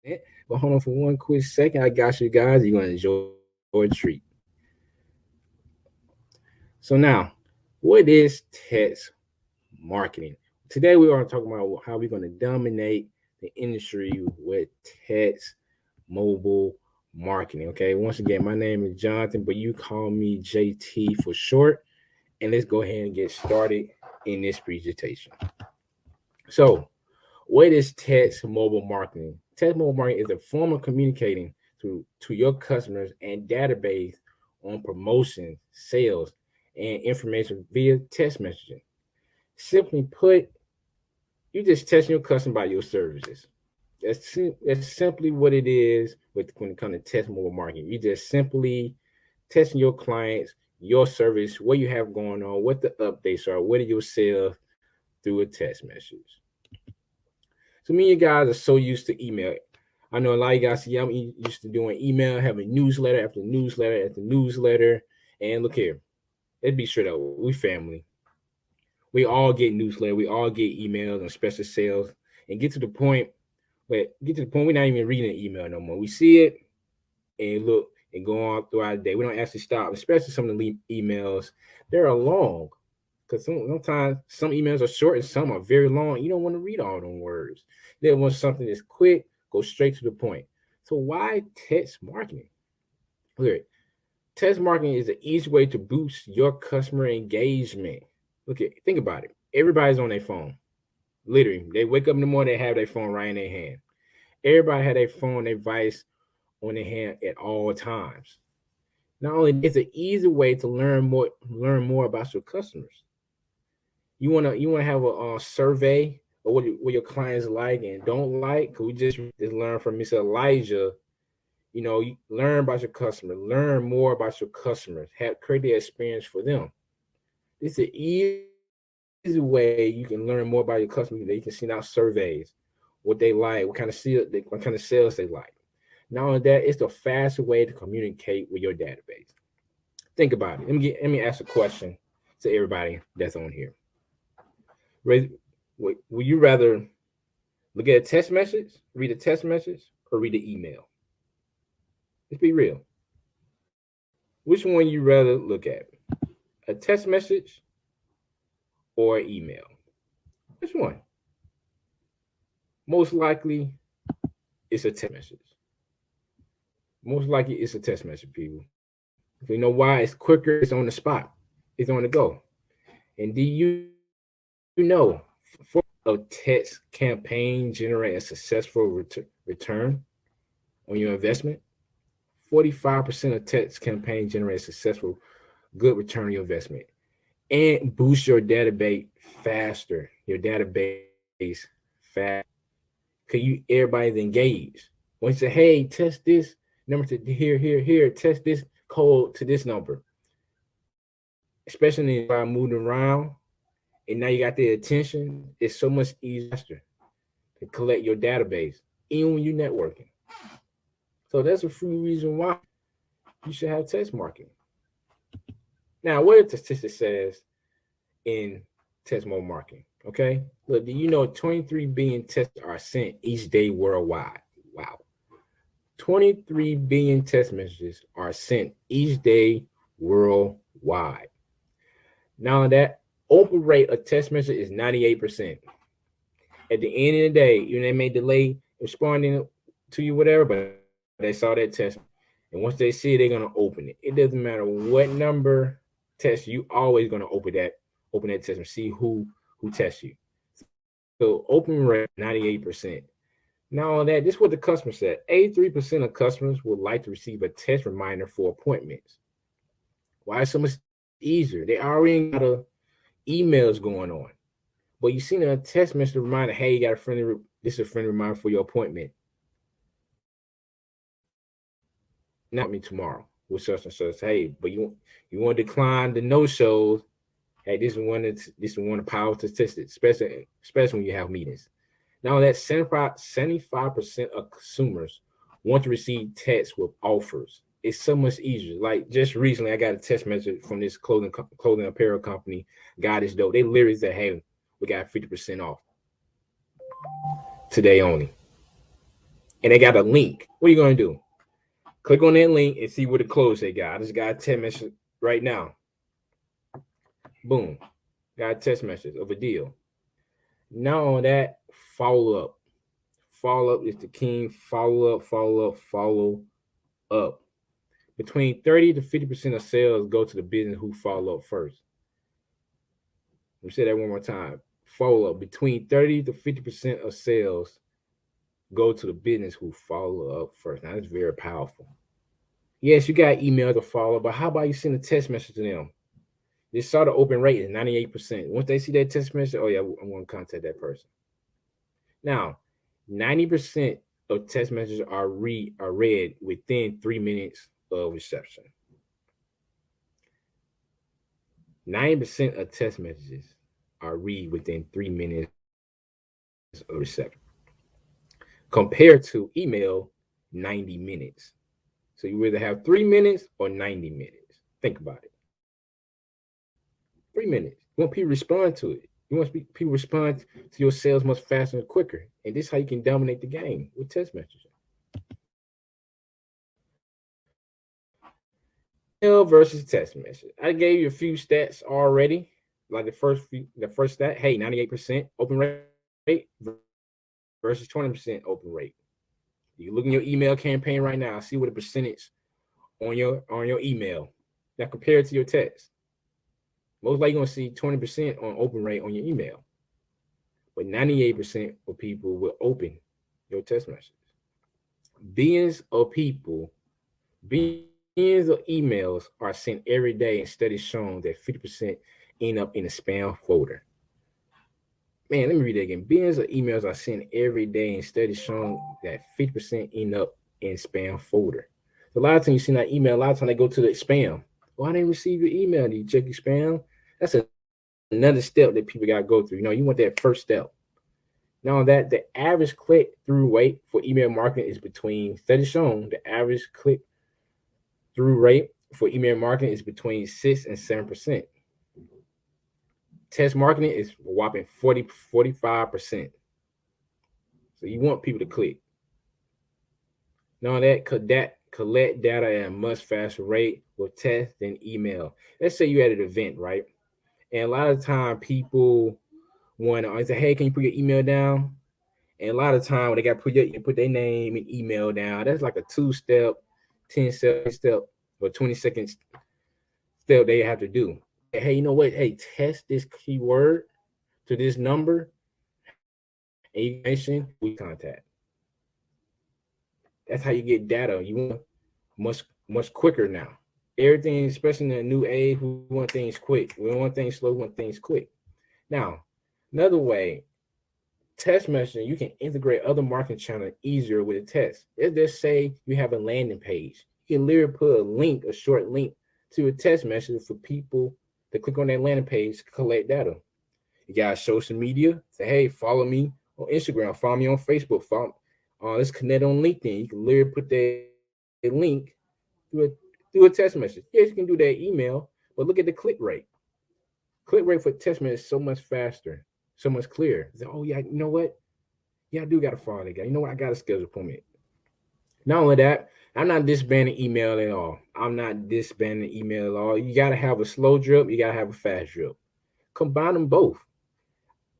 But hold on for one quick second. I got you guys. You're gonna enjoy a treat. So now, what is text marketing? Today we are talking about how we're gonna dominate the industry with text mobile marketing. Okay. Once again, my name is Jonathan, but you call me JT for short. And let's go ahead and get started in this presentation. So, what is text mobile marketing? Text mobile marketing is a form of communicating to your customers and database on promotions, sales, and information via text messaging. Simply put, you just testing your customer about your services. That's simply what it is with when it comes to text mobile marketing. You just simply testing your clients, your service, what you have going on, what the updates are, what are your sales through a text message. So me and you guys are so used to email. I know a lot of you guys see I'm used to doing email, having newsletter after newsletter after newsletter. And look here, let's be straight up, we family. We all get newsletter, we all get emails and special sales, and get to the point we're not even reading the email no more. We see it and look and go on throughout the day. We don't actually stop, especially some of the emails. They're long because sometimes some emails are short and some are very long. You don't want to read all them words. They want something that's quick, go straight to the point. So why text marketing? Look, text marketing is the easy way to boost your customer engagement. Look at think about it. Everybody's on their phone. Literally, they wake up in the morning, they have their phone right in their hand. Everybody had their phone, their device on their hand at all times. Not only it's an easy way to learn more about your customers. You wanna have a survey of what your clients like and don't like. Cause we just learned from Mr. Elijah. You learn about your customer, learn more about your customers, have create the experience for them. It's an easy way you can learn more about your customers. That you can send out surveys, what they like, what kind of sales they like. Not only that, it's the fastest way to communicate with your database. Think about it. Let me ask a question to everybody that's on here. Would you rather look at a text message, read a text message, or read the email? Let's be real. Which one you rather look at? A text message or email? Which one? Most likely it's a text message. Most likely it's a text message, people. You know why? It's quicker, it's on the spot, it's on the go. And do you know a text campaign generate a successful return on your investment? 45% of text campaigns generate successful, good return on your investment and boost your database faster. Your database fast. Cause everybody's engaged. When you say, hey, test this number to here, test this code to this number. Especially if I moving around and now you got their attention, it's so much easier to collect your database, even when you're networking. So that's a free reason why you should have text marketing. Now, what if the statistic says in text mobile marketing? Okay, look, do you know 23 billion texts are sent each day worldwide? Wow, 23 billion text messages are sent each day worldwide. Now that open rate of text message is 98%. At the end of the day, they may delay responding to you, whatever, but they saw that text. And once they see it, they're gonna open it. It doesn't matter what number text you always gonna open that test and see who tests you. So open rate 98%. Not only that, this is what the customer said. 83% of customers would like to receive a text reminder for appointments. Why is it so much easier? They already got emails going on. But you seen a text message reminder, hey, you got this is a friendly reminder for your appointment. Not me tomorrow with such and such. Hey, but you want to decline the no shows. Hey, this is one of the power statistics, especially when you have meetings. Now that 75% of consumers want to receive texts with offers. It's so much easier. Like just recently, I got a text message from this clothing apparel company. God is dope. They literally said, "Hey, we got 50% off today only." and they got a link. What are you gonna do? Click on that link and see what the close they got. I just got a text message right now. Boom, got a text message of a deal. Now on that, follow up. Follow up is the king. Follow up, follow up, follow up. Between 30 to 50% of sales go to the business who follow up first. Let me say that one more time. Follow up. Between 30 to 50% of sales go to the business who follow up first. Now that's very powerful. Yes, you got email to follow, but how about you send a text message to them? They saw the open rate is 98%. Once they see that text message, oh yeah, I want to contact that person. Now, 90% of text messages are read within 3 minutes of reception. 90% of text messages are read within 3 minutes of reception. Compared to email, 90 minutes. So you either have 3 minutes or 90 minutes. Think about it. 3 minutes. You want people to respond to it. You want people to respond to your sales much faster and quicker. And this is how you can dominate the game with text messaging. Email versus text message. I gave you a few stats already. Like the first stat, hey, 98% open rate versus 20% open rate. You look in your email campaign right now, see what the percentage on your email. Now compare it to your text. Most likely you're gonna see 20% on open rate on your email, but 98% of people will open your text message. Billions of people, billions of emails are sent every day, and studies shown that 50% end up in a spam folder. Man, let me read that again. Billions of emails are sent every day, and studies shown that 50% end up in spam folder. So a lot of times you see that email, a lot of times they go to the spam. Well, I didn't receive your email. Did you check your spam? That's another step that people got to go through. You want that first step. Now that the average click through rate for email marketing is between studies shown the average click through rate for email marketing is between 6 and 7%. Test marketing is a whopping 45%. So you want people to click. Now that collect data at a much faster rate with text than email. Let's say you're at an event, right? And a lot of time people want to say, "Hey, can you put your email down?" And a lot of time when they got to put their name and email down, that's like a 2-step, 10-step, or 20-second step they have to do. Hey, you know what? Hey, test this keyword to this number, and you get information. We contact. That's how you get data. You want much quicker now. Everything, especially in the new age, we want things quick. We don't want things slow. We want things quick. Now, another way, text messaging, you can integrate other marketing channels easier with a text. Let's just say you have a landing page. You can literally put a short link to a text message for people to click on that landing page to collect data. You got social media. Say, hey, follow me on Instagram. Follow me on Facebook. Let's connect on LinkedIn. You can literally put that link through a text message. Yes, you can do that email, but look at the click rate. Click rate for text message is so much faster, so much clearer. Say, oh yeah, you know what? Yeah, I do got to follow that guy. You know what? I got a schedule appointment. Not only that, I'm not disbanding email at all. I'm not disbanding email at all. You got to have a slow drip. You got to have a fast drip. Combine them both.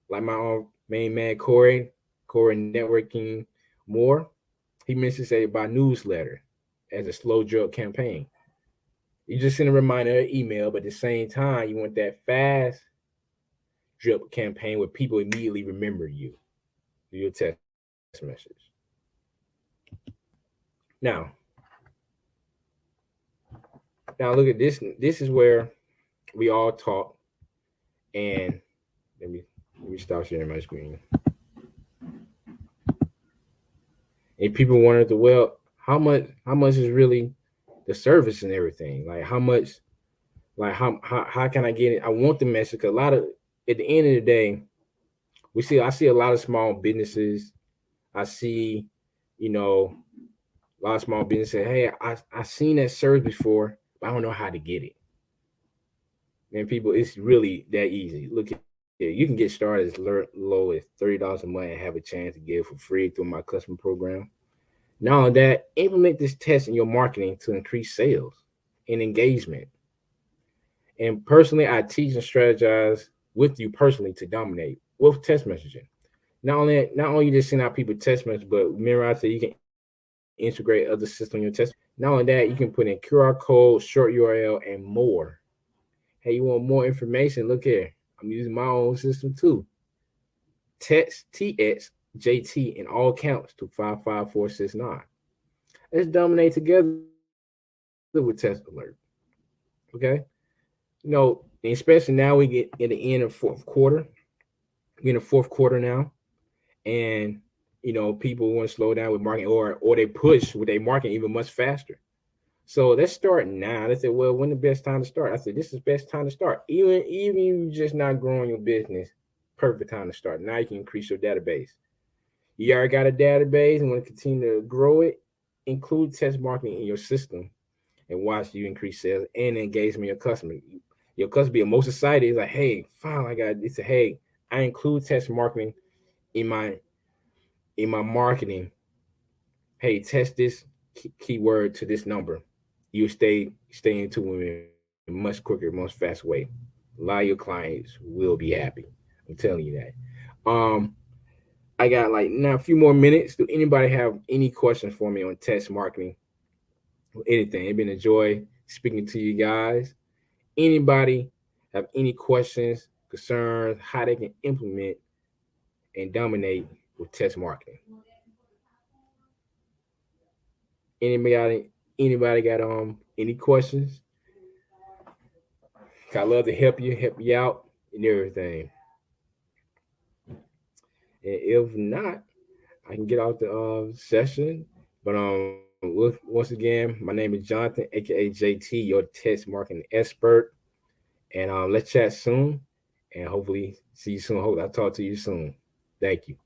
Like my main man Corey networking more. He mentioned say about newsletter as a slow drip campaign. You just send a reminder email, but at the same time, you want that fast drip campaign where people immediately remember you through your text message. Now, now look at this. This is where we all talk, and let me let me stop sharing my screen. And people wonder, well, how much is really the service and everything? Like how much, like how can I get it? I want the message. 'Cause a lot of at the end of the day, I see a lot of small businesses. I see, you know, a lot of small businesses say, hey, I seen that service before, but I don't know how to get it. Man, people, it's really that easy. Look here, you can get started as low as $30 a month and have a chance to get it for free through my customer program. Now that implement this test in your marketing to increase sales and engagement. And personally, I teach and strategize with you personally to dominate with text messaging. Not only just send out people text messages, but remember I said you can integrate other systems on your text. Not only that, you can put in QR code, short URL, and more. Hey, you want more information? Look here. I'm using my own system too. Text TXJT in all counts to 55469. Let's dominate together with test alert. Okay. Especially now we get at the end of fourth quarter. We're in the fourth quarter now, and people want to slow down with marketing, or they push with their marketing even much faster. So let's start now. They said, well, when the best time to start? I said, this is best time to start. Even you just not growing your business, perfect time to start. Now you can increase your database. You already got a database and want to continue to grow it. Include test marketing in your system and watch you increase sales and engagement of your customer. Your customer be most excited. It's like, hey, finally I got this. Hey, I include test marketing in my marketing. Hey, test this keyword to this number. You stay into women much quicker, much fast way. A lot of your clients will be happy. I'm telling you that. I got like now a few more minutes. Do anybody have any questions for me on text marketing or anything? It's been a joy speaking to you guys. Anybody have any questions, concerns, how they can implement and dominate with text marketing? Anybody got any questions? I love to help you out and everything. And if not, I can get out the session. But once again, my name is Jonathan, aka JT, your test marketing expert. And let's chat soon, and hopefully see you soon. Hope I talk to you soon. Thank you.